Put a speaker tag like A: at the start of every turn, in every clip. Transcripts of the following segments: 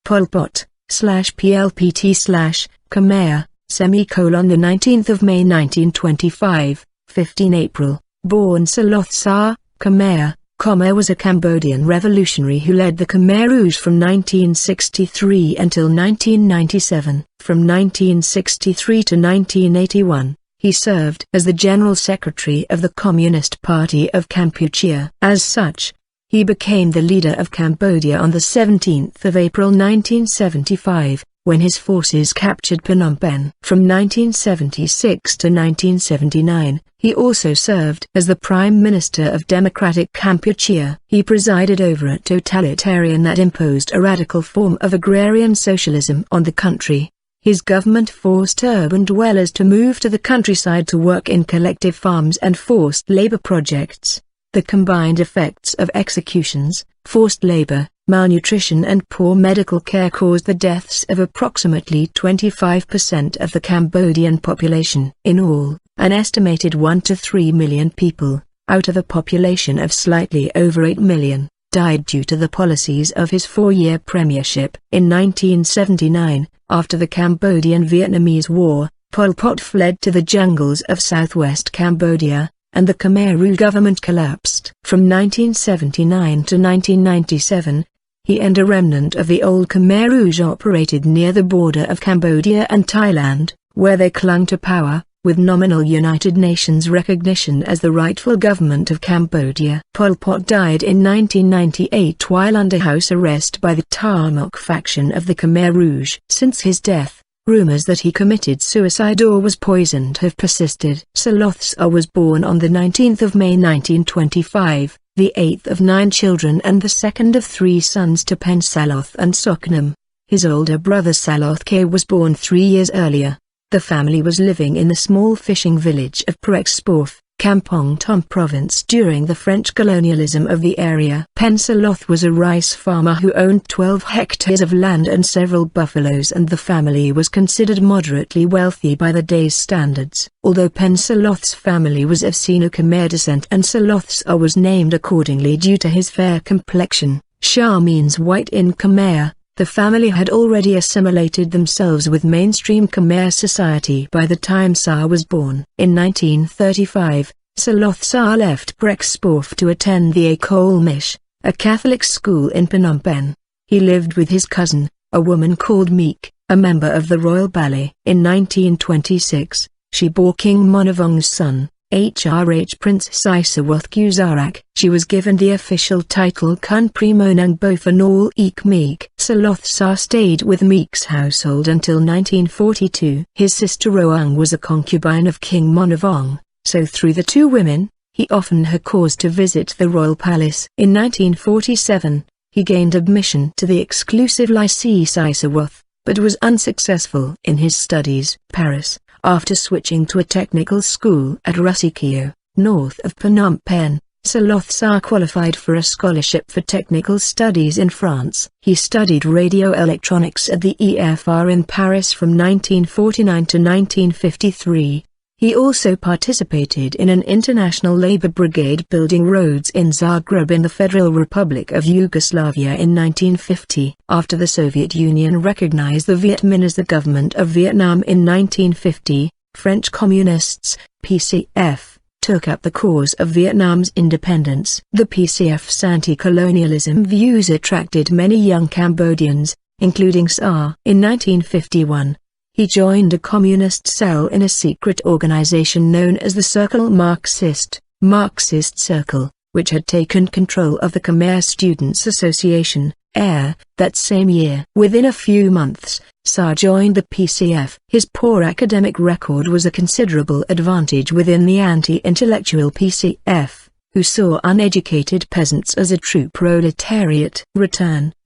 A: Pol Pot, /PLPT/ Khmer, the 19th of May 1925, 15 April, born Saloth Sa, Khmer. Khmer was a Cambodian revolutionary who led the Khmer Rouge from 1963 until 1997. From 1963 to 1981, he served as the General Secretary of the Communist Party of Kampuchea. As such, he became the leader of Cambodia on the 17th of April 1975, when his forces captured Phnom Penh. From 1976 to 1979, he also served as the Prime Minister of Democratic Kampuchea. He presided over a totalitarian that imposed a radical form of agrarian socialism on the country. His government forced urban dwellers to move to the countryside to work in collective farms and forced labor projects. The combined effects of executions, forced labor, malnutrition and poor medical care caused the deaths of approximately 25% of the Cambodian population. In all, an estimated 1 to 3 million people, out of a population of slightly over 8 million, died due to the policies of his 4-year premiership. In 1979, after the Cambodian-Vietnamese War, Pol Pot fled to the jungles of southwest Cambodia, and the Khmer Rouge government collapsed. From 1979 to 1997, he and a remnant of the old Khmer Rouge operated near the border of Cambodia and Thailand, where they clung to power, with nominal United Nations recognition as the rightful government of Cambodia. Pol Pot died in 1998 while under house arrest by the Tamok faction of the Khmer Rouge. Since his death, rumors that he committed suicide or was poisoned have persisted. Saloth Sa was born on the 19th of May 1925, the 8th of 9 children and the second of 3 sons to Pen Saloth and Soknam. His older brother Saloth K was born 3 years earlier. The family was living in the small fishing village of Prexporth, Kampong Tom province during the French colonialism of the area. Pen Saloth was a rice farmer who owned 12 hectares of land and several buffaloes, and the family was considered moderately wealthy by the day's standards. Although Pen Saloth's family was of Sino-Khmer descent and Saloth Sa was named accordingly due to his fair complexion, Sha means white in Khmer, the family had already assimilated themselves with mainstream Khmer society by the time Sa was born. In 1935, Saloth Sa left Prexporth to attend the École Miche, a Catholic school in Phnom Penh. He lived with his cousin, a woman called Meek, a member of the Royal Ballet. In 1926, she bore King Monavong's son, HRH Prince Sisawath Guzarak. She was given the official title Kun Primonang Bofanol Ek Meek. Saloth Sa stayed with Meek's household until 1942. His sister Roang was a concubine of King Monavong, so through the two women, he often had cause to visit the royal palace. In 1947, he gained admission to the exclusive Lycée Sisawath, but was unsuccessful in his studies. Paris. After switching to a technical school at Rusikio, north of Phnom Penh, Saloth Sa qualified for a scholarship for technical studies in France. He studied radio electronics at the EFR in Paris from 1949 to 1953. He also participated in an international labor brigade building roads in Zagreb in the Federal Republic of Yugoslavia in 1950. After the Soviet Union recognized the Viet Minh as the government of Vietnam in 1950, French Communists, PCF, took up the cause of Vietnam's independence. The PCF's anti-colonialism views attracted many young Cambodians, including Sa. In 1951, he joined a communist cell in a secret organization known as the Circle Marxist Circle, which had taken control of the Khmer Students' Association, AIR, that same year. Within a few months, Sa joined the PCF. His poor academic record was a considerable advantage within the anti-intellectual PCF, who saw uneducated peasants as a true proletariat.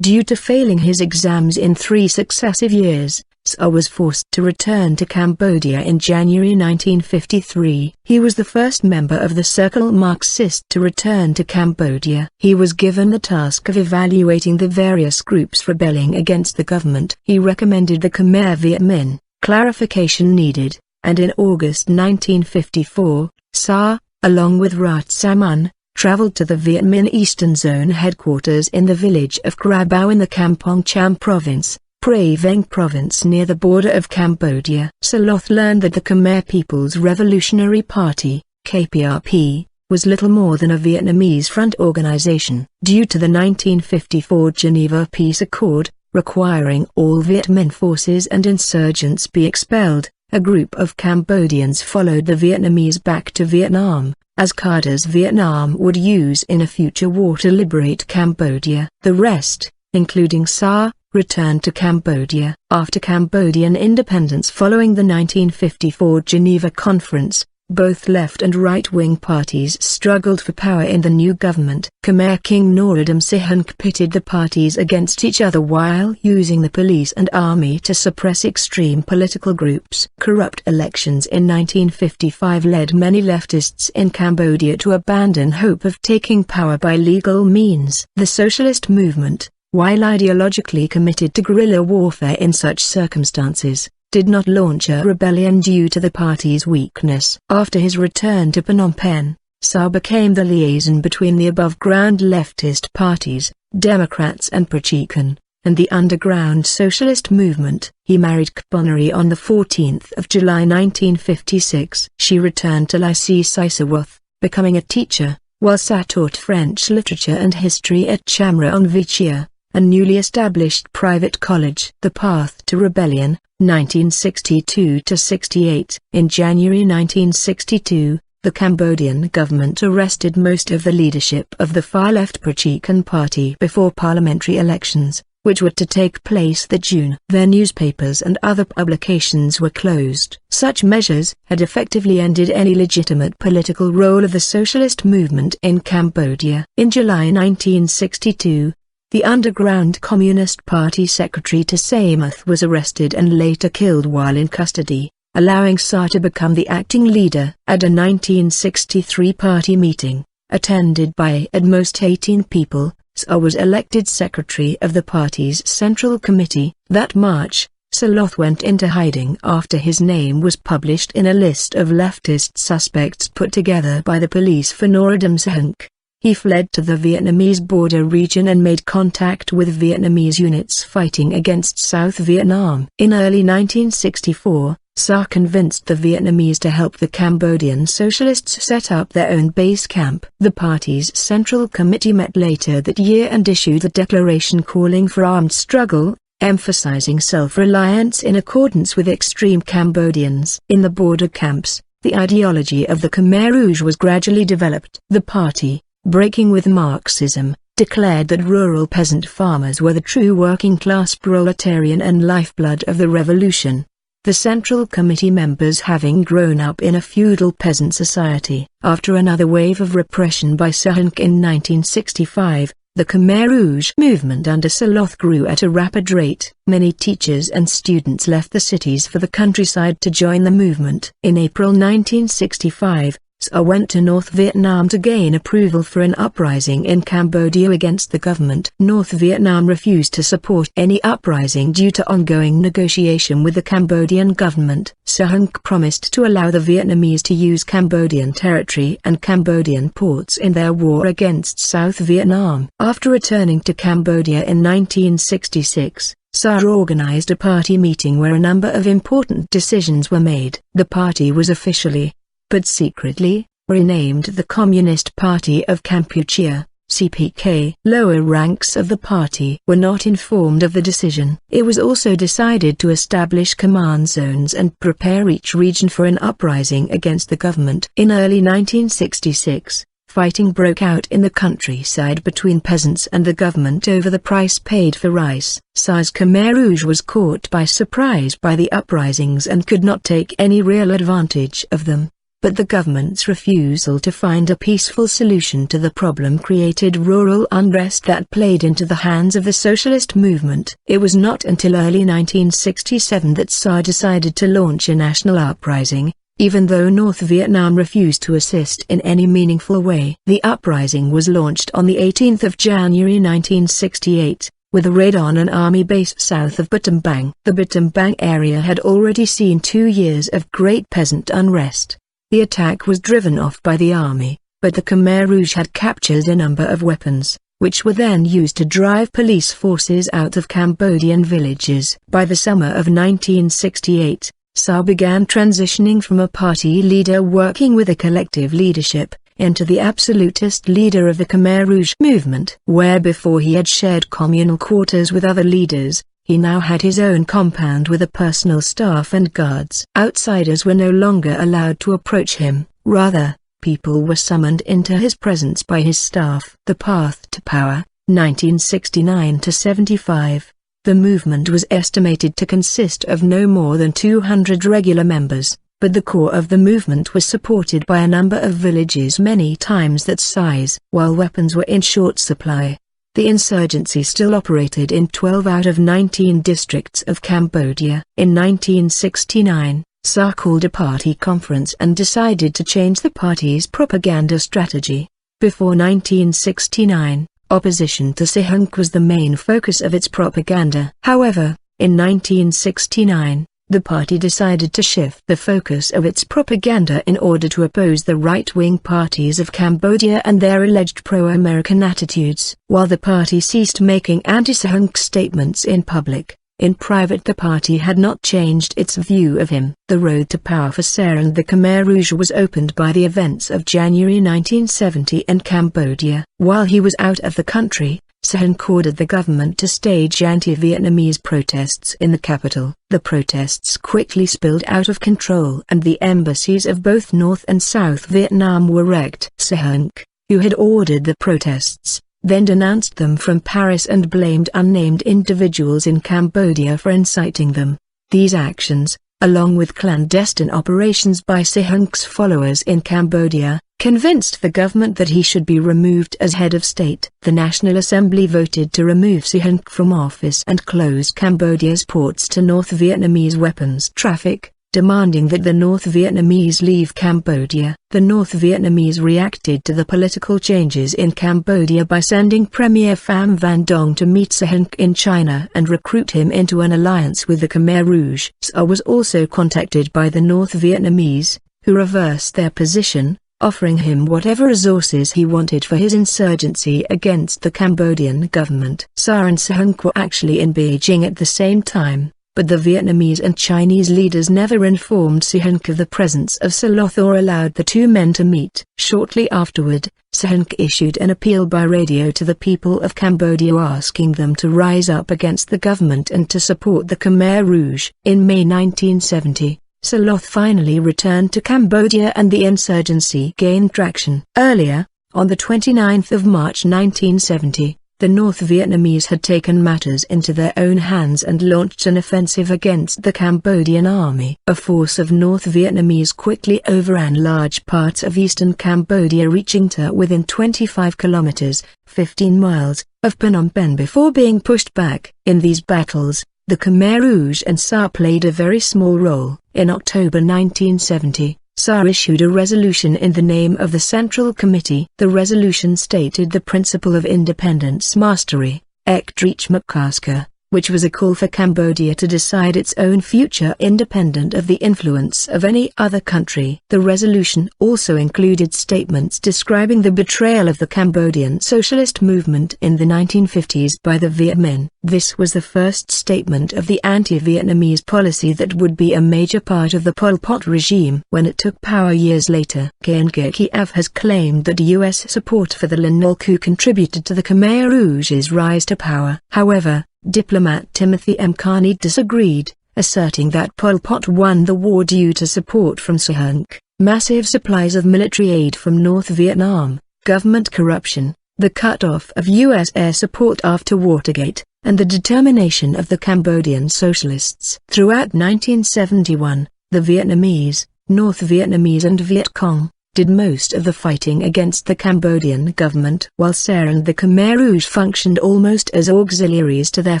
A: Due to failing his exams in 3 successive years, Sa was forced to return to Cambodia in January 1953. He was the first member of the Circle Marxist to return to Cambodia. He was given the task of evaluating the various groups rebelling against the government. He recommended the Khmer Viet Minh, clarification needed, and in August 1954, Sa, along with Rat Samun, traveled to the Viet Minh Eastern Zone headquarters in the village of Krabao in the Kampong Cham province, Pre Veng province near the border of Cambodia. Saloth learned that the Khmer People's Revolutionary Party, KPRP, was little more than a Vietnamese front organization. Due to the 1954 Geneva Peace Accord, requiring all Viet Minh forces and insurgents be expelled, a group of Cambodians followed the Vietnamese back to Vietnam, as Carter's Vietnam would use in a future war to liberate Cambodia. The rest, including SA, returned to Cambodia. After Cambodian independence following the 1954 Geneva Conference, both left and right-wing parties struggled for power in the new government. Khmer King Norodom Sihanouk pitted the parties against each other while using the police and army to suppress extreme political groups. Corrupt elections in 1955 led many leftists in Cambodia to abandon hope of taking power by legal means. The socialist movement, while ideologically committed to guerrilla warfare in such circumstances, did not launch a rebellion due to the party's weakness. After his return to Phnom Penh, SA became the liaison between the above-ground leftist parties, Democrats and Prachikan, and the underground socialist movement. He married Kponari on 14 July 1956. She returned to Lycée Sisawoth, becoming a teacher, while SA taught French literature and history at Chamra en Vichia, a newly established private college. The Path to Rebellion, 1962–68. In January 1962, the Cambodian government arrested most of the leadership of the far-left Prachikan Party before parliamentary elections, which were to take place that June. Their newspapers and other publications were closed. Such measures had effectively ended any legitimate political role of the socialist movement in Cambodia. In July 1962, the underground Communist Party secretary To Samuth was arrested and later killed while in custody, allowing SA to become the acting leader. At a 1963 party meeting, attended by at most 18 people, SA was elected secretary of the party's Central Committee. That March, Saloth went into hiding after his name was published in a list of leftist suspects put together by the police for Norodom Sihanouk. He fled to the Vietnamese border region and made contact with Vietnamese units fighting against South Vietnam. In early 1964, SA convinced the Vietnamese to help the Cambodian socialists set up their own base camp. The party's Central Committee met later that year and issued a declaration calling for armed struggle, emphasizing self-reliance in accordance with extreme Cambodians. In the border camps, the ideology of the Khmer Rouge was gradually developed. The party, breaking with Marxism, declared that rural peasant farmers were the true working-class proletarian and lifeblood of the revolution. The Central Committee members having grown up in a feudal peasant society. After another wave of repression by Sihanouk in 1965, the Khmer Rouge movement under Saloth grew at a rapid rate. Many teachers and students left the cities for the countryside to join the movement. In April 1965, SA went to North Vietnam to gain approval for an uprising in Cambodia against the government. North Vietnam refused to support any uprising due to ongoing negotiation with the Cambodian government. Sihanouk promised to allow the Vietnamese to use Cambodian territory and Cambodian ports in their war against South Vietnam. After returning to Cambodia in 1966, SA organized a party meeting where a number of important decisions were made. The party was officially, but secretly, renamed the Communist Party of Kampuchea, CPK. Lower ranks of the party were not informed of the decision. It was also decided to establish command zones and prepare each region for an uprising against the government. In early 1966, fighting broke out in the countryside between peasants and the government over the price paid for rice. SA's Khmer Rouge was caught by surprise by the uprisings and could not take any real advantage of them. But the government's refusal to find a peaceful solution to the problem created rural unrest that played into the hands of the socialist movement. It was not until early 1967 that SA decided to launch a national uprising, even though North Vietnam refused to assist in any meaningful way. The uprising was launched on the 18th of January 1968, with a raid on an army base south of Battambang. The Battambang area had already seen 2 years of great peasant unrest. The attack was driven off by the army, but the Khmer Rouge had captured a number of weapons, which were then used to drive police forces out of Cambodian villages. By the summer of 1968, SA began transitioning from a party leader working with a collective leadership, into the absolutist leader of the Khmer Rouge movement. Where before he had shared communal quarters with other leaders, he now had his own compound with a personal staff and guards. Outsiders were no longer allowed to approach him, rather, people were summoned into his presence by his staff. The Path to Power, 1969–75. The movement was estimated to consist of no more than 200 regular members, but the core of the movement was supported by a number of villages many times that size. While weapons were in short supply, the insurgency still operated in 12 out of 19 districts of Cambodia. In 1969, SA called a party conference and decided to change the party's propaganda strategy. Before 1969, opposition to Sihanouk was the main focus of its propaganda. However, in 1969, the party decided to shift the focus of its propaganda in order to oppose the right-wing parties of Cambodia and their alleged pro-American attitudes. While the party ceased making anti-Sihanouk statements in public, in private the party had not changed its view of him. The road to power for SA and the Khmer Rouge was opened by the events of January 1970 in Cambodia. While he was out of the country, Sihanouk ordered the government to stage anti-Vietnamese protests in the capital. The protests quickly spilled out of control and the embassies of both North and South Vietnam were wrecked. Sihanouk, who had ordered the protests, then denounced them from Paris and blamed unnamed individuals in Cambodia for inciting them. These actions, along with clandestine operations by Sihanouk's followers in Cambodia, convinced the government that he should be removed as head of state. The National Assembly voted to remove Sihanouk from office and close Cambodia's ports to North Vietnamese weapons traffic, demanding that the North Vietnamese leave Cambodia. The North Vietnamese reacted to the political changes in Cambodia by sending Premier Pham Van Dong to meet Sihanouk in China and recruit him into an alliance with the Khmer Rouge. SA was also contacted by the North Vietnamese, who reversed their position, offering him whatever resources he wanted for his insurgency against the Cambodian government. SA and Sihanouk were actually in Beijing at the same time, but the Vietnamese and Chinese leaders never informed Sihanouk of the presence of Saloth or allowed the two men to meet. Shortly afterward, Sihanouk issued an appeal by radio to the people of Cambodia asking them to rise up against the government and to support the Khmer Rouge. In May 1970, Saloth finally returned to Cambodia and the insurgency gained traction. Earlier, on the 29th of March 1970, the North Vietnamese had taken matters into their own hands and launched an offensive against the Cambodian army. A force of North Vietnamese quickly overran large parts of eastern Cambodia, reaching to within 25 kilometers, 15 miles, of Phnom Penh before being pushed back. In these battles, the Khmer Rouge and SA played a very small role. In October 1970, SA issued a resolution in the name of the Central Committee. The resolution stated the principle of independence mastery, Ek Trich Makaska, which was a call for Cambodia to decide its own future independent of the influence of any other country. The resolution also included statements describing the betrayal of the Cambodian socialist movement in the 1950s by the Viet Minh. This was the first statement of the anti-Vietnamese policy that would be a major part of the Pol Pot regime. When it took power years later, KNG Kiev has claimed that U.S. support for the Lon Nol coup contributed to the Khmer Rouge's rise to power. However, diplomat Timothy M. Carney disagreed, asserting that Pol Pot won the war due to support from Sihanouk, massive supplies of military aid from North Vietnam, government corruption, the cut-off of U.S. air support after Watergate, and the determination of the Cambodian socialists. Throughout 1971, the Vietnamese, North Vietnamese and Viet Cong did most of the fighting against the Cambodian government, while SA and the Khmer Rouge functioned almost as auxiliaries to their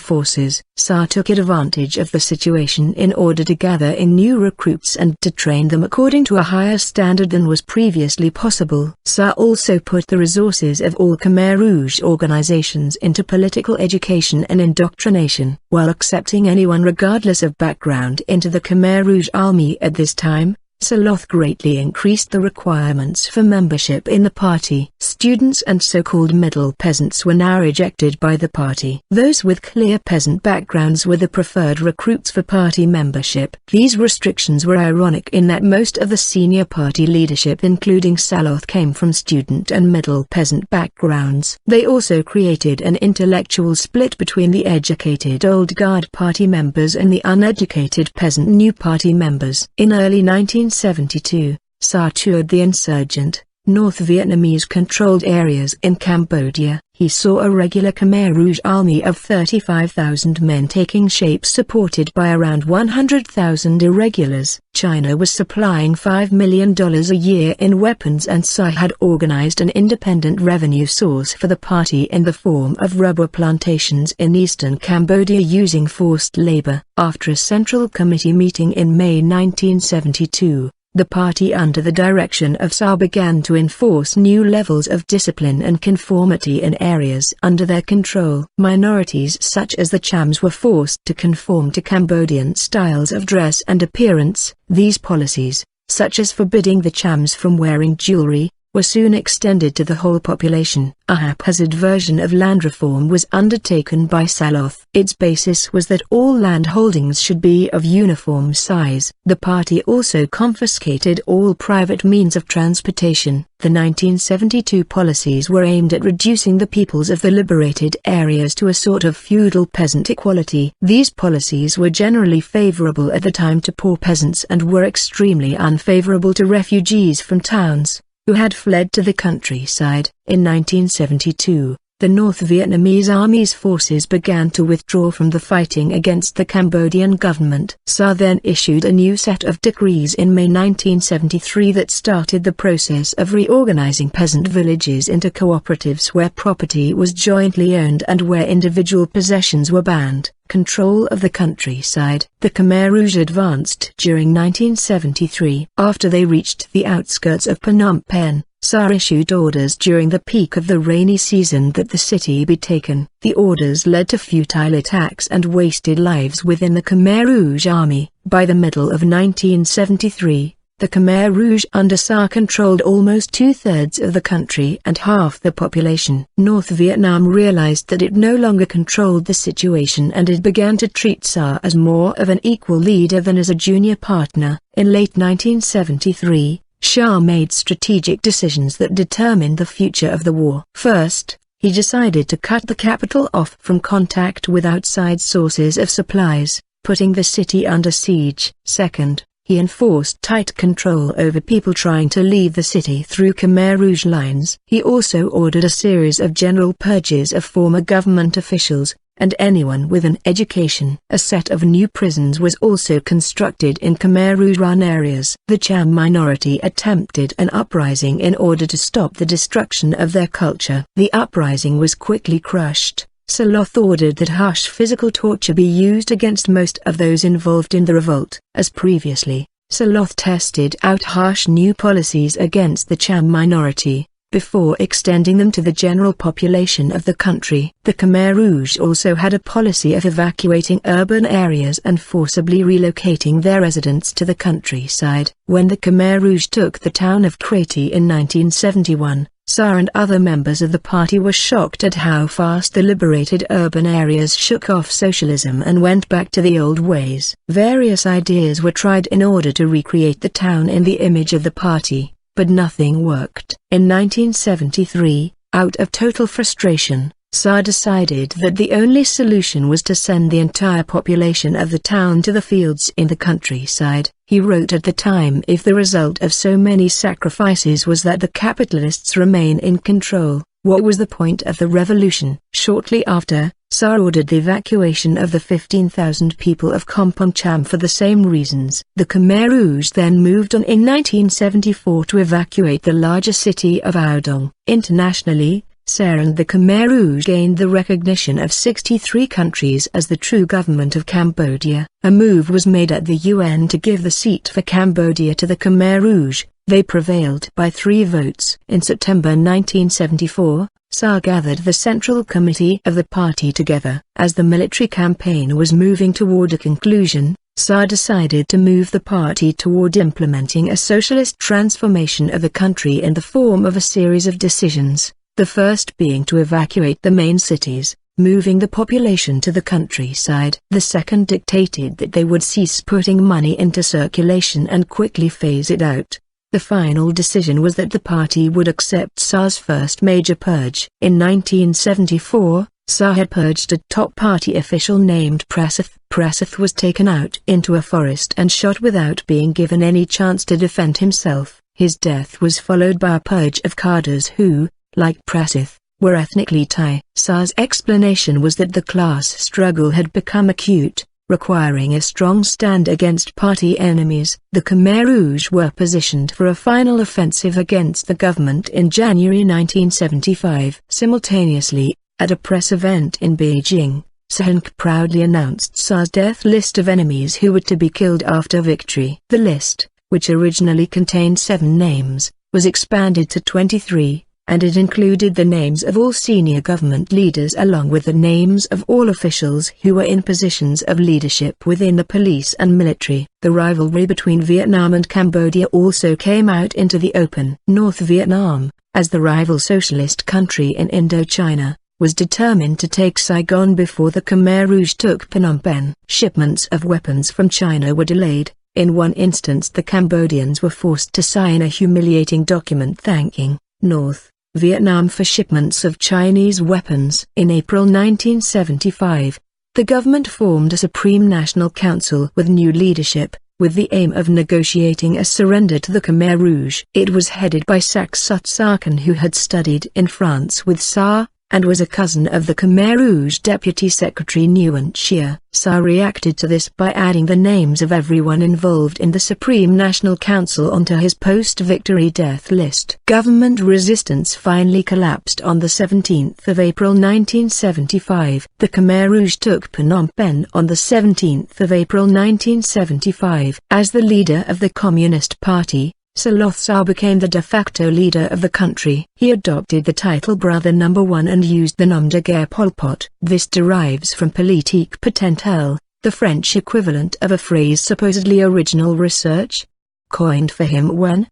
A: forces. SA took advantage of the situation in order to gather in new recruits and to train them according to a higher standard than was previously possible. SA also put the resources of all Khmer Rouge organizations into political education and indoctrination, while accepting anyone regardless of background into the Khmer Rouge army. At this time, Saloth greatly increased the requirements for membership in the party. Students and so-called middle peasants were now rejected by the party. Those with clear peasant backgrounds were the preferred recruits for party membership. These restrictions were ironic in that most of the senior party leadership, including Saloth, came from student and middle peasant backgrounds. They also created an intellectual split between the educated old guard party members and the uneducated peasant new party members. In early 1972, SA toured the insurgent, North Vietnamese-controlled areas in Cambodia. He saw a regular Khmer Rouge army of 35,000 men taking shape, supported by around 100,000 irregulars. China was supplying $5 million a year in weapons, and SA had organized an independent revenue source for the party in the form of rubber plantations in eastern Cambodia using forced labor. After a Central Committee meeting in May 1972, the party under the direction of SA began to enforce new levels of discipline and conformity in areas under their control. Minorities such as the Chams were forced to conform to Cambodian styles of dress and appearance. These policies, such as forbidding the Chams from wearing jewelry, were soon extended to the whole population. A haphazard version of land reform was undertaken by Saloth. Its basis was that all land holdings should be of uniform size. The party also confiscated all private means of transportation. The 1972 policies were aimed at reducing the peoples of the liberated areas to a sort of feudal peasant equality. These policies were generally favorable at the time to poor peasants and were extremely unfavorable to refugees from towns, who had fled to the countryside. In 1972, the North Vietnamese Army's forces began to withdraw from the fighting against the Cambodian government. SA then issued a new set of decrees in May 1973 that started the process of reorganizing peasant villages into cooperatives where property was jointly owned and where individual possessions were banned. Control of the countryside. The Khmer Rouge advanced during 1973. After they reached the outskirts of Phnom Penh, SA issued orders during the peak of the rainy season that the city be taken. The orders led to futile attacks and wasted lives within the Khmer Rouge army. By the middle of 1973, the Khmer Rouge under SA controlled almost two-thirds of the country and half the population. North Vietnam realized that it no longer controlled the situation, and it began to treat SA as more of an equal leader than as a junior partner. In late 1973, Shah made strategic decisions that determined the future of the war. First, he decided to cut the capital off from contact with outside sources of supplies, putting the city under siege. Second, he enforced tight control over people trying to leave the city through Khmer Rouge lines. He also ordered a series of general purges of former government officials, and anyone with an education. A set of new prisons was also constructed in Khmer Rouge-run areas. The Cham minority attempted an uprising in order to stop the destruction of their culture. The uprising was quickly crushed. Saloth ordered that harsh physical torture be used against most of those involved in the revolt. As previously, Saloth tested out harsh new policies against the Cham minority, before extending them to the general population of the country. The Khmer Rouge also had a policy of evacuating urban areas and forcibly relocating their residents to the countryside. When the Khmer Rouge took the town of Kratie in 1971, SA and other members of the party were shocked at how fast the liberated urban areas shook off socialism and went back to the old ways. Various ideas were tried in order to recreate the town in the image of the party, but nothing worked. In 1973, out of total frustration, SA decided that the only solution was to send the entire population of the town to the fields in the countryside. He wrote at the time, if the result of so many sacrifices was that the capitalists remain in control, what was the point of the revolution? Shortly after, SA ordered the evacuation of the 15,000 people of Kompong Cham for the same reasons. The Khmer Rouge then moved on in 1974 to evacuate the larger city of Ao Dong. Internationally, SA and the Khmer Rouge gained the recognition of 63 countries as the true government of Cambodia. A move was made at the UN to give the seat for Cambodia to the Khmer Rouge. They prevailed by 3 votes. In September 1974, SA gathered the Central Committee of the party together. As the military campaign was moving toward a conclusion, Shah decided to move the party toward implementing a socialist transformation of the country in the form of a series of decisions, the first being to evacuate the main cities, moving the population to the countryside. The second dictated that they would cease putting money into circulation and quickly phase it out. The final decision was that the party would accept Shah's first major purge. In 1974, Shah had purged a top party official named Prasad. Prasad was taken out into a forest and shot without being given any chance to defend himself. His death was followed by a purge of cadres who, like Prasad, were ethnically Thai. Shah's explanation was that the class struggle had become acute, requiring a strong stand against party enemies. The Khmer Rouge were positioned for a final offensive against the government in January 1975. Simultaneously, at a press event in Beijing, Sihanouk proudly announced Shah's death list of enemies who were to be killed after victory. The list, which originally contained 7 names, was expanded to 23, and it included the names of all senior government leaders along with the names of all officials who were in positions of leadership within the police and military. The rivalry between Vietnam and Cambodia also came out into the open. North Vietnam, as the rival socialist country in Indochina, was determined to take Saigon before the Khmer Rouge took Phnom Penh. Shipments of weapons from China were delayed. In one instance the Cambodians were forced to sign a humiliating document thanking North Vietnam for shipments of Chinese weapons. In April 1975, the government formed a Supreme National Council with new leadership, with the aim of negotiating a surrender to the Khmer Rouge. It was headed by Sak Sut Sarkhan, who had studied in France with Shah, and was a cousin of the Khmer Rouge Deputy Secretary Nguyen Chia. Shah reacted to this by adding the names of everyone involved in the Supreme National Council onto his post-victory death list. Government resistance finally collapsed on the 17th of April 1975. The Khmer Rouge took Phnom Penh on the 17th of April 1975. As the leader of the Communist Party, Saloth Shah became the de facto leader of the country. He adopted the title Brother Number 1 and used the nom de guerre Pol Pot. This derives from politique potentielle, the French equivalent of a phrase supposedly original research, coined for him when?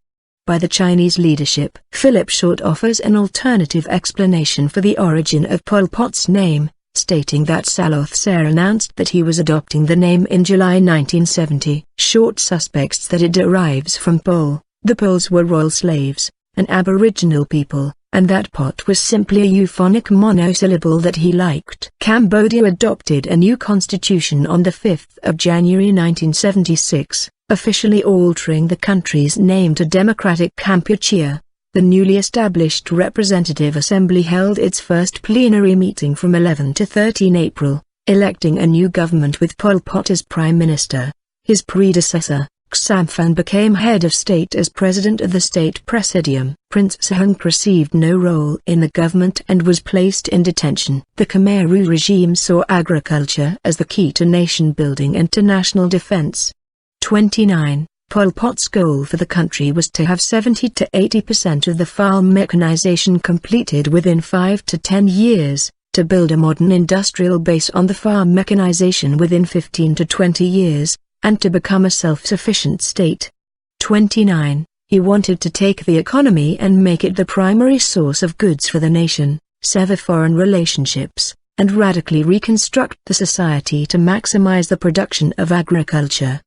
A: By the Chinese leadership. Philip Short offers an alternative explanation for the origin of Pol Pot's name, stating that Saloth Shah announced that he was adopting the name in July 1970. Short suspects that it derives from Pol. The Poles were royal slaves, an aboriginal people, and that pot was simply a euphonic monosyllable that he liked. Cambodia adopted a new constitution on the 5th of January 1976, officially altering the country's name to Democratic Kampuchea. The newly established Representative Assembly held its first plenary meeting from 11 to 13 April, electing a new government with Pol Pot as Prime Minister. His predecessor, Ksamphan, became head of state as president of the state presidium. Prince Sihanouk received no role in the government and was placed in detention. The Khmer Rouge regime saw agriculture as the key to nation building and to national defense. 29. Pol Pot's goal for the country was to have 70 to 80% of the farm mechanization completed within 5 to 10 years, to build a modern industrial base on the farm mechanization within 15 to 20 years, and to become a self-sufficient state. 29. He wanted to take the economy and make it the primary source of goods for the nation, sever foreign relationships, and radically reconstruct the society to maximize the production of agriculture.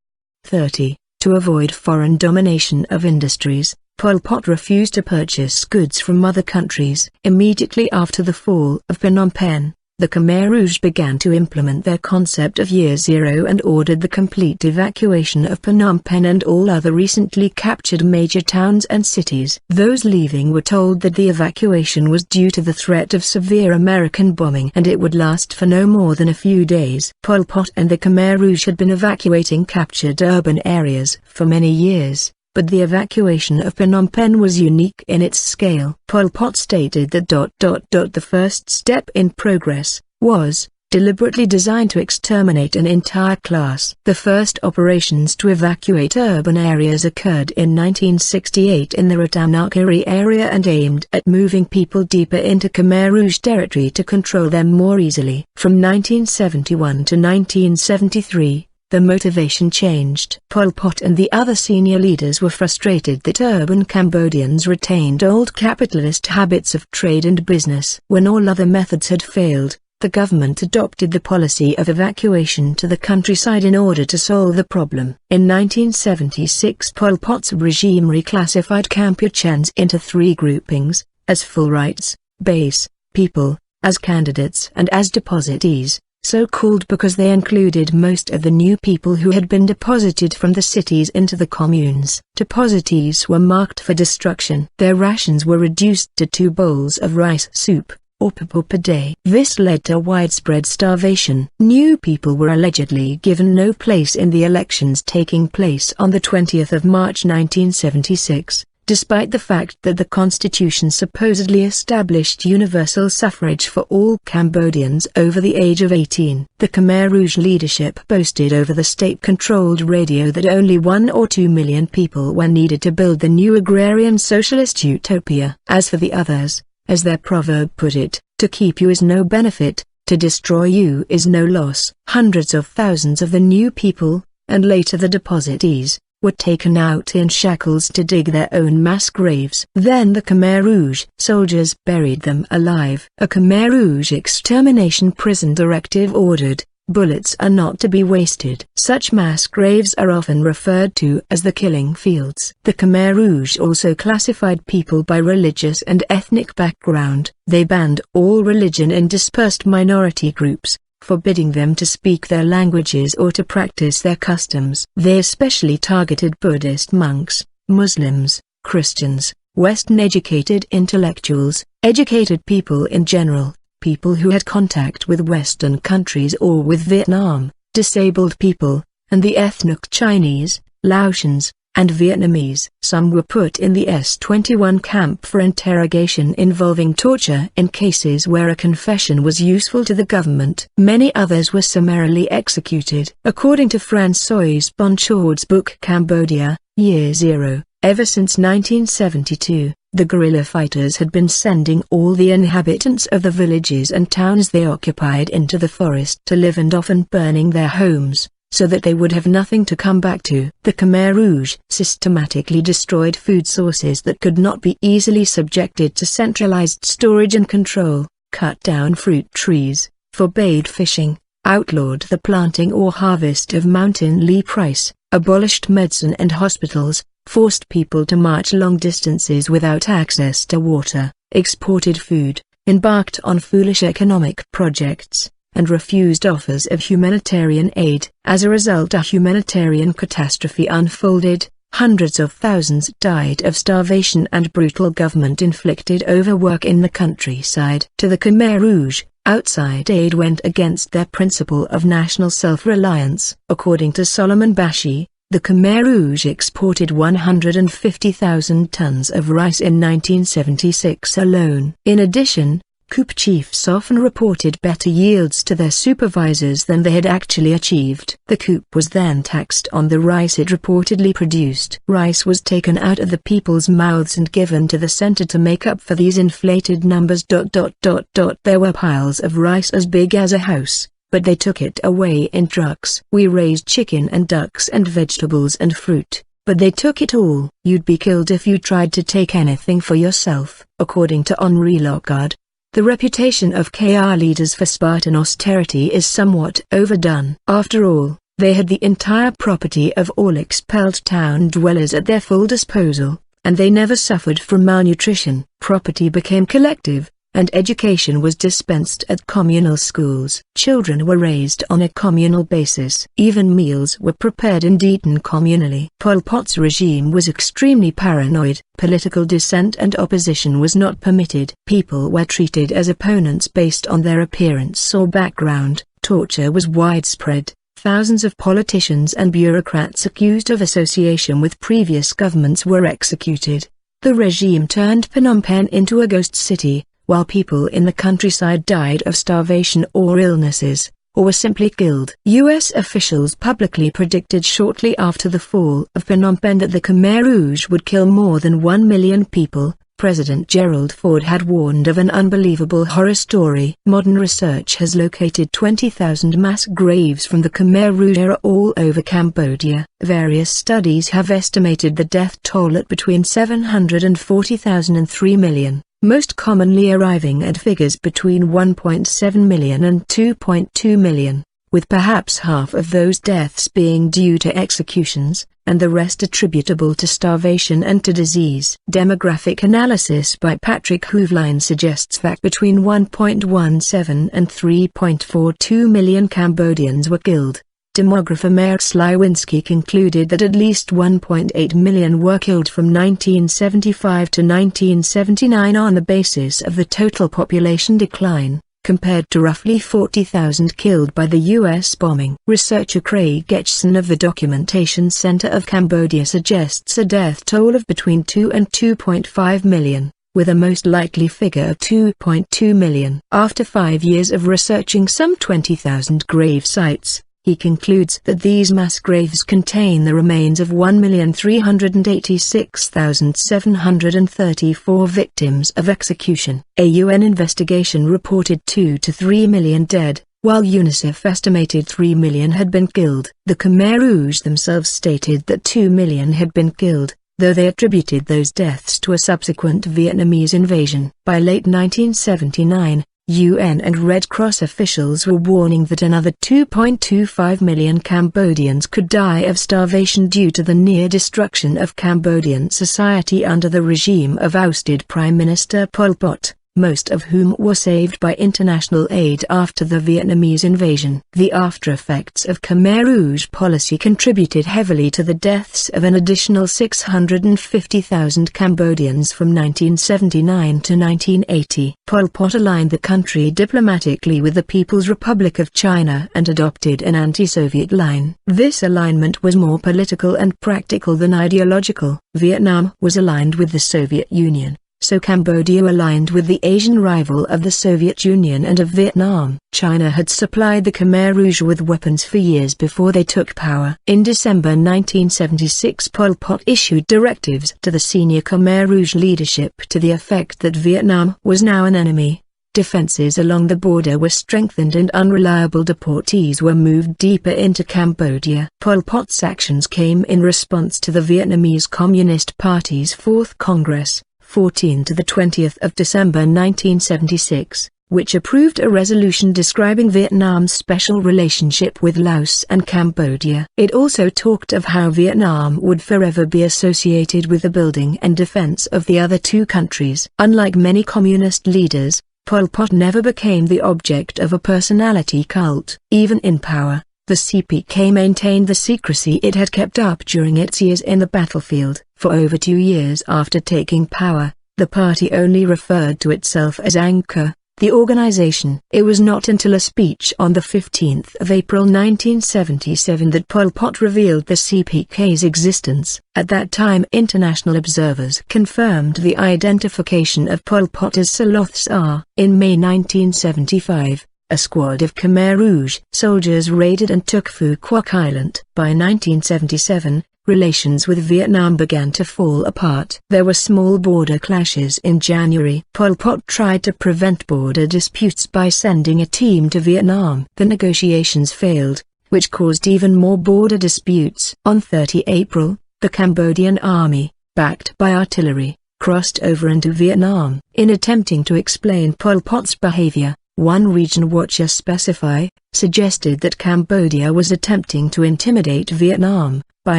A: 30. To avoid foreign domination of industries, Pol Pot refused to purchase goods from other countries. Immediately after the fall of Phnom Penh, the Khmer Rouge began to implement their concept of Year Zero and ordered the complete evacuation of Phnom Penh and all other recently captured major towns and cities. Those leaving were told that the evacuation was due to the threat of severe American bombing and it would last for no more than a few days. Pol Pot and the Khmer Rouge had been evacuating captured urban areas for many years, but the evacuation of Phnom Penh was unique in its scale. Pol Pot stated that the first step in progress was deliberately designed to exterminate an entire class. The first operations to evacuate urban areas occurred in 1968 in the Ratanakiri area and aimed at moving people deeper into Khmer Rouge territory to control them more easily. From 1971 to 1973, the motivation changed. Pol Pot and the other senior leaders were frustrated that urban Cambodians retained old capitalist habits of trade and business. When all other methods had failed, the government adopted the policy of evacuation to the countryside in order to solve the problem. In 1976, Pol Pot's regime reclassified Kampucheans into three groupings: as full rights, base people, as candidates and as depositees, so called because they included most of the new people who had been deposited from the cities into the communes. Depositees were marked for destruction. Their rations were reduced to 2 bowls of rice soup, or papo per day. This led to widespread starvation. New people were allegedly given no place in the elections taking place on the 20th of March 1976. Despite the fact that the constitution supposedly established universal suffrage for all Cambodians over the age of 18. The Khmer Rouge leadership boasted over the state-controlled radio that only 1 or 2 million people were needed to build the new agrarian socialist utopia. As for the others, as their proverb put it, to keep you is no benefit, to destroy you is no loss. Hundreds of thousands of the new people, and later the depositees, were taken out in shackles to dig their own mass graves. Then the Khmer Rouge soldiers buried them alive. A Khmer Rouge extermination prison directive ordered, bullets are not to be wasted. Such mass graves are often referred to as the killing fields. The Khmer Rouge also classified people by religious and ethnic background. They banned all religion in dispersed minority groups, forbidding them to speak their languages or to practice their customs. They especially targeted Buddhist monks, Muslims, Christians, Western-educated intellectuals, educated people in general, people who had contact with Western countries or with Vietnam, disabled people, and the ethnic Chinese, Laotians, and Vietnamese. Some were put in the S-21 camp for interrogation involving torture in cases where a confession was useful to the government. Many others were summarily executed. According to François Bonchaud's book Cambodia, Year Zero, ever since 1972, the guerrilla fighters had been sending all the inhabitants of the villages and towns they occupied into the forest to live, and often burning their homes, so that they would have nothing to come back to. The Khmer Rouge systematically destroyed food sources that could not be easily subjected to centralized storage and control, cut down fruit trees, forbade fishing, outlawed the planting or harvest of mountain leaf rice, abolished medicine and hospitals, forced people to march long distances without access to water, exported food, embarked on foolish economic projects, and refused offers of humanitarian aid. As a result, a humanitarian catastrophe unfolded. Hundreds of thousands died of starvation and brutal government-inflicted overwork in the countryside. To the Khmer Rouge, outside aid went against their principle of national self-reliance. According to Solomon Bashi, the Khmer Rouge exported 150,000 tons of rice in 1976 alone. In addition, coup chiefs often reported better yields to their supervisors than they had actually achieved. The coup was then taxed on the rice it reportedly produced. Rice was taken out of the people's mouths and given to the center to make up for these inflated numbers. There were piles of rice as big as a house, but they took it away in trucks. We raised chicken and ducks and vegetables and fruit, but they took it all. You'd be killed if you tried to take anything for yourself. According to Henri Locard, the reputation of KR leaders for Spartan austerity is somewhat overdone. After all, they had the entire property of all expelled town dwellers at their full disposal, and they never suffered from malnutrition. Property became collective, and education was dispensed at communal schools. Children were raised on a communal basis. Even meals were prepared and eaten communally. Pol Pot's regime was extremely paranoid. Political dissent and opposition was not permitted. People were treated as opponents based on their appearance or background. Torture was widespread. Thousands of politicians and bureaucrats accused of association with previous governments were executed. The regime turned Phnom Penh into a ghost city, while people in the countryside died of starvation or illnesses, or were simply killed. U.S. officials publicly predicted shortly after the fall of Phnom Penh that the Khmer Rouge would kill more than 1 million people, President Gerald Ford had warned of an unbelievable horror story. Modern research has located 20,000 mass graves from the Khmer Rouge era all over Cambodia. Various studies have estimated the death toll at between 740,000 and 3 million, most commonly arriving at figures between 1.7 million and 2.2 million, with perhaps half of those deaths being due to executions, and the rest attributable to starvation and to disease. Demographic analysis by Patrick Hoevlijn suggests that between 1.17 and 3.42 million Cambodians were killed. Demographer Marek Slywinski concluded that at least 1.8 million were killed from 1975 to 1979 on the basis of the total population decline, compared to roughly 40,000 killed by the U.S. bombing. Researcher Craig Etchison of the Documentation Center of Cambodia suggests a death toll of between 2 and 2.5 million, with a most likely figure of 2.2 million. After 5 years of researching some 20,000 grave sites, he concludes that these mass graves contain the remains of 1,386,734 victims of execution. A UN investigation reported 2 to 3 million dead, while UNICEF estimated 3 million had been killed. The Khmer Rouge themselves stated that 2 million had been killed, though they attributed those deaths to a subsequent Vietnamese invasion. By late 1979, UN and Red Cross officials were warning that another 2.25 million Cambodians could die of starvation due to the near destruction of Cambodian society under the regime of ousted Prime Minister Pol Pot, most of whom were saved by international aid after the Vietnamese invasion. The aftereffects of Khmer Rouge policy contributed heavily to the deaths of an additional 650,000 Cambodians from 1979 to 1980. Pol Pot aligned the country diplomatically with the People's Republic of China and adopted an anti-Soviet line. This alignment was more political and practical than ideological. Vietnam was aligned with the Soviet Union, so Cambodia aligned with the Asian rival of the Soviet Union and of Vietnam. China had supplied the Khmer Rouge with weapons for years before they took power. In December 1976, Pol Pot issued directives to the senior Khmer Rouge leadership to the effect that Vietnam was now an enemy. Defenses along the border were strengthened and unreliable deportees were moved deeper into Cambodia. Pol Pot's actions came in response to the Vietnamese Communist Party's 4th Congress, 14 to the 20th of December 1976, which approved a resolution describing Vietnam's special relationship with Laos and Cambodia. It also talked of how Vietnam would forever be associated with the building and defense of the other two countries. Unlike many communist leaders, Pol Pot never became the object of a personality cult. Even in power, the CPK maintained the secrecy it had kept up during its years in the battlefield. For over 2 years after taking power, the party only referred to itself as Angkor, the organization. It was not until a speech on the 15th of April 1977 that Pol Pot revealed the CPK's existence. At that time, international observers confirmed the identification of Pol Pot as Saloth Sar. In May 1975, a squad of Khmer Rouge soldiers raided and took Phu Quoc Island. By 1977, relations with Vietnam began to fall apart. There were small border clashes in January. Pol Pot tried to prevent border disputes by sending a team to Vietnam. The negotiations failed, which caused even more border disputes. On 30 April, the Cambodian army, backed by artillery, crossed over into Vietnam. In attempting to explain Pol Pot's behavior, one region watcher suggested that Cambodia was attempting to intimidate Vietnam by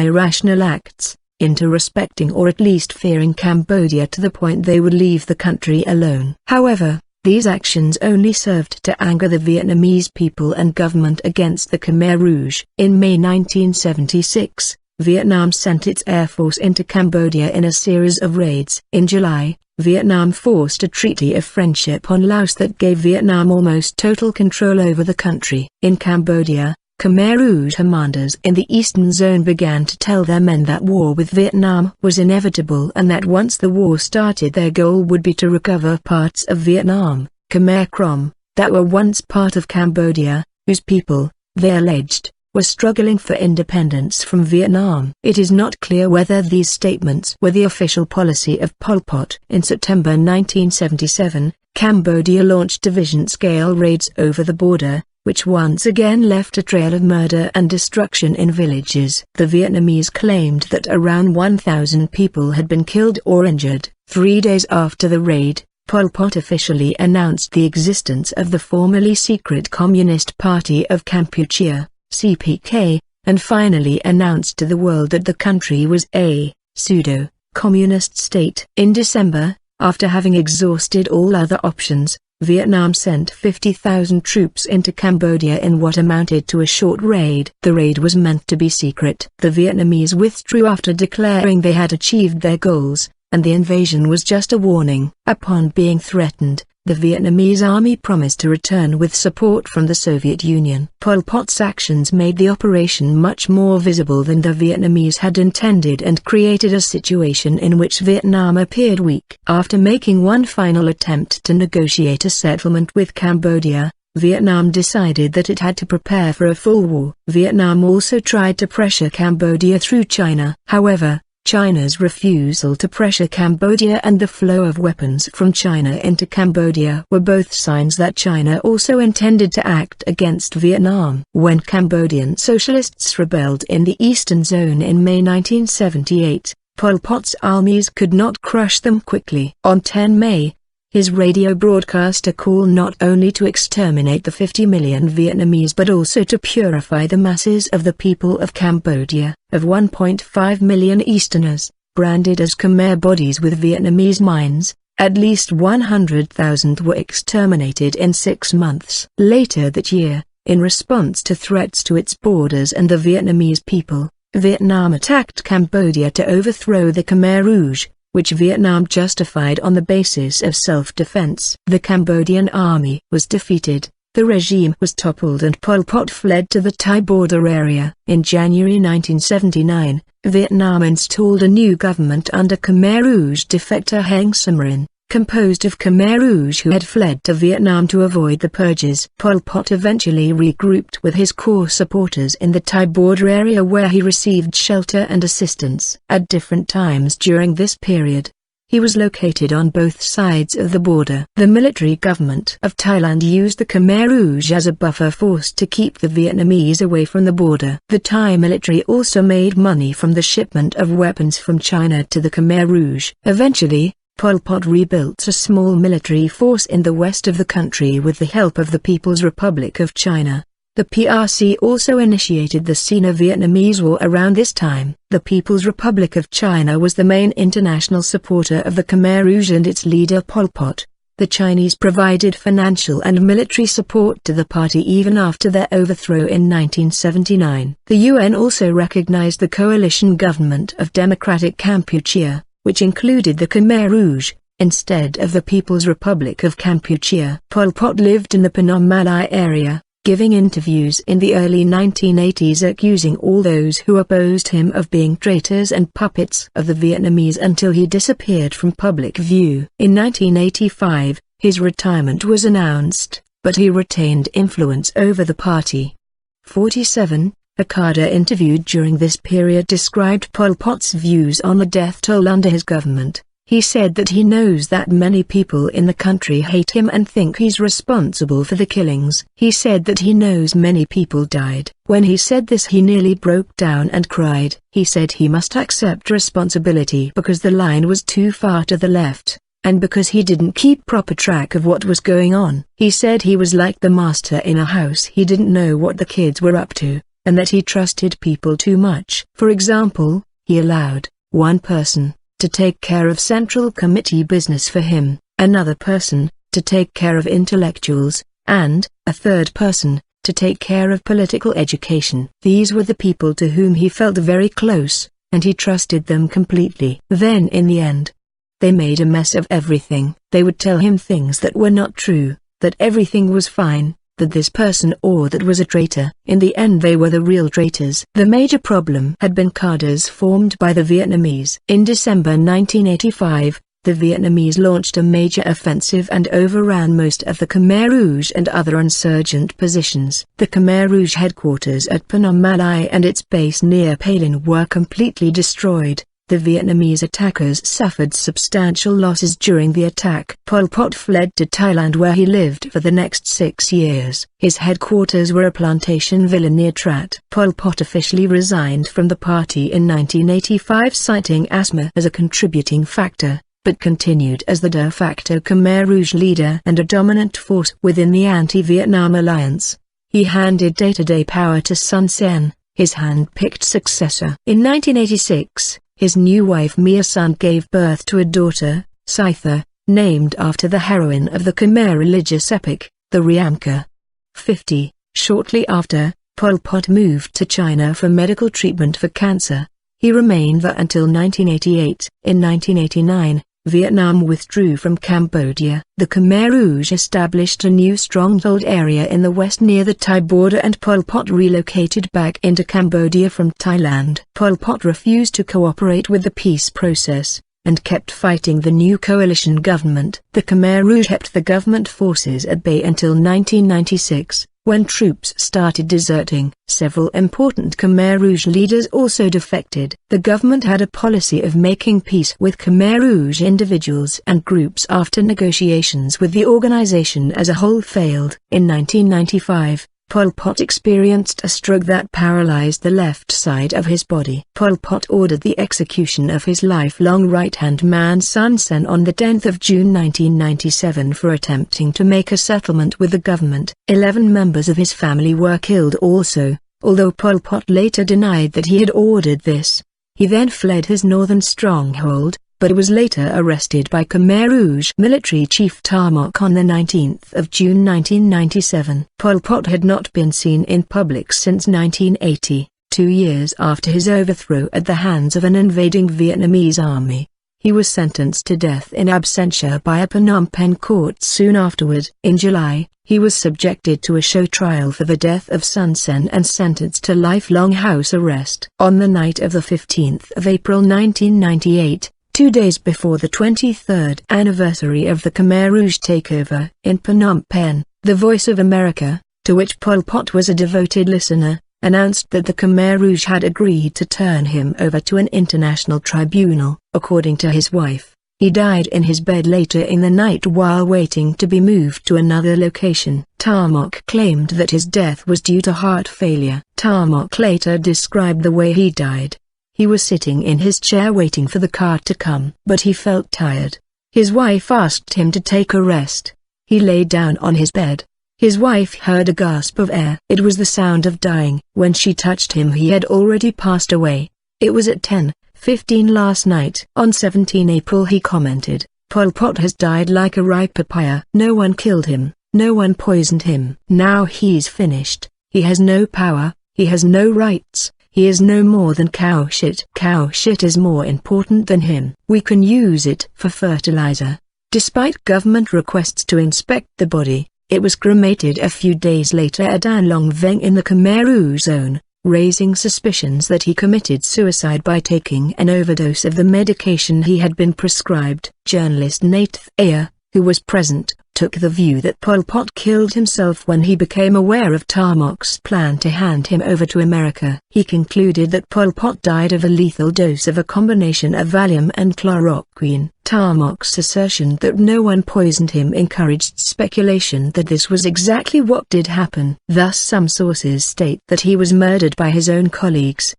A: irrational acts, into respecting or at least fearing Cambodia to the point they would leave the country alone. However, these actions only served to anger the Vietnamese people and government against the Khmer Rouge. In May 1976, Vietnam sent its air force into Cambodia in a series of raids. In July, Vietnam forced a treaty of friendship on Laos that gave Vietnam almost total control over the country. In Cambodia, Khmer Rouge commanders in the Eastern Zone began to tell their men that war with Vietnam was inevitable and that once the war started their goal would be to recover parts of Vietnam, Khmer Krom, that were once part of Cambodia, whose people, they alleged, were struggling for independence from Vietnam. It is not clear whether these statements were the official policy of Pol Pot. In September 1977, Cambodia launched division-scale raids over the border, which once again left a trail of murder and destruction in villages. The Vietnamese claimed that around 1,000 people had been killed or injured. 3 days after the raid, Pol Pot officially announced the existence of the formerly secret Communist Party of Kampuchea, CPK, and finally announced to the world that the country was a pseudo-communist state. In December, after having exhausted all other options, Vietnam sent 50,000 troops into Cambodia in what amounted to a short raid. The raid was meant to be secret. The Vietnamese withdrew after declaring they had achieved their goals, and the invasion was just a warning. Upon being threatened, the Vietnamese army promised to return with support from the Soviet Union. Pol Pot's actions made the operation much more visible than the Vietnamese had intended and created a situation in which Vietnam appeared weak. After making one final attempt to negotiate a settlement with Cambodia, Vietnam decided that it had to prepare for a full war. Vietnam also tried to pressure Cambodia through China. However, China's refusal to pressure Cambodia and the flow of weapons from China into Cambodia were both signs that China also intended to act against Vietnam. When Cambodian socialists rebelled in the Eastern Zone in May 1978, Pol Pot's armies could not crush them quickly. On 10 May, his radio broadcast a call not only to exterminate the 50 million Vietnamese but also to purify the masses of the people of Cambodia. Of 1.5 million Easterners, branded as Khmer bodies with Vietnamese minds, at least 100,000 were exterminated in 6 months. Later that year, in response to threats to its borders and the Vietnamese people, Vietnam attacked Cambodia to overthrow the Khmer Rouge, which Vietnam justified on the basis of self-defense. The Cambodian army was defeated, the regime was toppled and Pol Pot fled to the Thai border area. In January 1979, Vietnam installed a new government under Khmer Rouge defector Heng Samrin, composed of Khmer Rouge who had fled to Vietnam to avoid the purges. Pol Pot eventually regrouped with his core supporters in the Thai border area where he received shelter and assistance. At different times during this period, he was located on both sides of the border. The military government of Thailand used the Khmer Rouge as a buffer force to keep the Vietnamese away from the border. The Thai military also made money from the shipment of weapons from China to the Khmer Rouge. Eventually, Pol Pot rebuilt a small military force in the west of the country with the help of the People's Republic of China. The PRC also initiated the Sino-Vietnamese War around this time. The People's Republic of China was the main international supporter of the Khmer Rouge and its leader Pol Pot. The Chinese provided financial and military support to the party even after their overthrow in 1979. The UN also recognized the coalition government of Democratic Kampuchea, which included the Khmer Rouge, instead of the People's Republic of Kampuchea. Pol Pot lived in the Phnom Malai area, giving interviews in the early 1980s accusing all those who opposed him of being traitors and puppets of the Vietnamese until he disappeared from public view. In 1985, his retirement was announced, but he retained influence over the party. 47. A cadre interviewed during this period described Pol Pot's views on the death toll under his government. He said that he knows that many people in the country hate him and think he's responsible for the killings. He said that he knows many people died. When he said this he nearly broke down and cried. He said he must accept responsibility because the line was too far to the left, and because he didn't keep proper track of what was going on. He said he was like the master in a house. He didn't know what the kids were up to, and that he trusted people too much. For example, he allowed one person to take care of Central Committee business for him, another person to take care of intellectuals, and a third person to take care of political education. These were the people to whom he felt very close, and he trusted them completely. Then in the end, they made a mess of everything. They would tell him things that were not true, that everything was fine, that this person or that was a traitor. In the end they were the real traitors. The major problem had been cadres formed by the Vietnamese. In December 1985, the Vietnamese launched a major offensive and overran most of the Khmer Rouge and other insurgent positions. The Khmer Rouge headquarters at Phnom Malai and its base near Palin were completely destroyed. The Vietnamese attackers suffered substantial losses during the attack. Pol Pot fled to Thailand where he lived for the next 6 years. His headquarters were a plantation villa near Trat. Pol Pot officially resigned from the party in 1985 citing asthma as a contributing factor, but continued as the de facto Khmer Rouge leader and a dominant force within the anti-Vietnam alliance. He handed day-to-day power to Sun Sen, his hand-picked successor. In 1986, his new wife Mia Sun gave birth to a daughter, Sitha, named after the heroine of the Khmer religious epic, the Riamka. 50. Shortly after, Pol Pot moved to China for medical treatment for cancer. He remained there until 1988. In 1989, Vietnam withdrew from Cambodia. The Khmer Rouge established a new stronghold area in the west near the Thai border and Pol Pot relocated back into Cambodia from Thailand. Pol Pot refused to cooperate with the peace process, and kept fighting the new coalition government. The Khmer Rouge kept the government forces at bay until 1996. When troops started deserting, several important Khmer Rouge leaders also defected. The government had a policy of making peace with Khmer Rouge individuals and groups after negotiations with the organization as a whole failed. In 1995, Pol Pot experienced a stroke that paralyzed the left side of his body. Pol Pot ordered the execution of his lifelong right-hand man Sun Sen on the 10th of June 1997 for attempting to make a settlement with the government. 11 members of his family were killed also, although Pol Pot later denied that he had ordered this. He then fled his northern stronghold, but was later arrested by Khmer Rouge military chief Tha Mok on the 19th of June 1997. Pol Pot had not been seen in public since 1980, 2 years after his overthrow at the hands of an invading Vietnamese army. He was sentenced to death in absentia by a Phnom Penh court soon afterward. In July, he was subjected to a show trial for the death of Sun Sen and sentenced to lifelong house arrest. On the night of the 15th of April 1998, 2 days before the 23rd anniversary of the Khmer Rouge takeover in Phnom Penh, the Voice of America, to which Pol Pot was a devoted listener, announced that the Khmer Rouge had agreed to turn him over to an international tribunal. According to his wife, he died in his bed later in the night while waiting to be moved to another location. Tha Mok claimed that his death was due to heart failure. Tha Mok later described the way he died. He was sitting in his chair waiting for the car to come, but he felt tired. His wife asked him to take a rest. He lay down on his bed. His wife heard a gasp of air. It was the sound of dying. When she touched him, he had already passed away. It was at 10:15 last night. On 17 April he commented, "Pol Pot has died like a ripe papaya. No one killed him, no one poisoned him. Now he's finished. He has no power, he has no rights. He is no more than cow shit. Cow shit is more important than him. We can use it for fertilizer." Despite government requests to inspect the body, it was cremated a few days later at An Long Veng in the Khmer Rouge zone, raising suspicions that he committed suicide by taking an overdose of the medication he had been prescribed. Journalist Nath Ayer, who was present, took the view that Pol Pot killed himself when he became aware of Tha Mok's plan to hand him over to America. He concluded that Pol Pot died of a lethal dose of a combination of Valium and chloroquine. Tha Mok's assertion that no one poisoned him encouraged speculation that this was exactly what did happen. Thus some sources state that he was murdered by his own colleagues,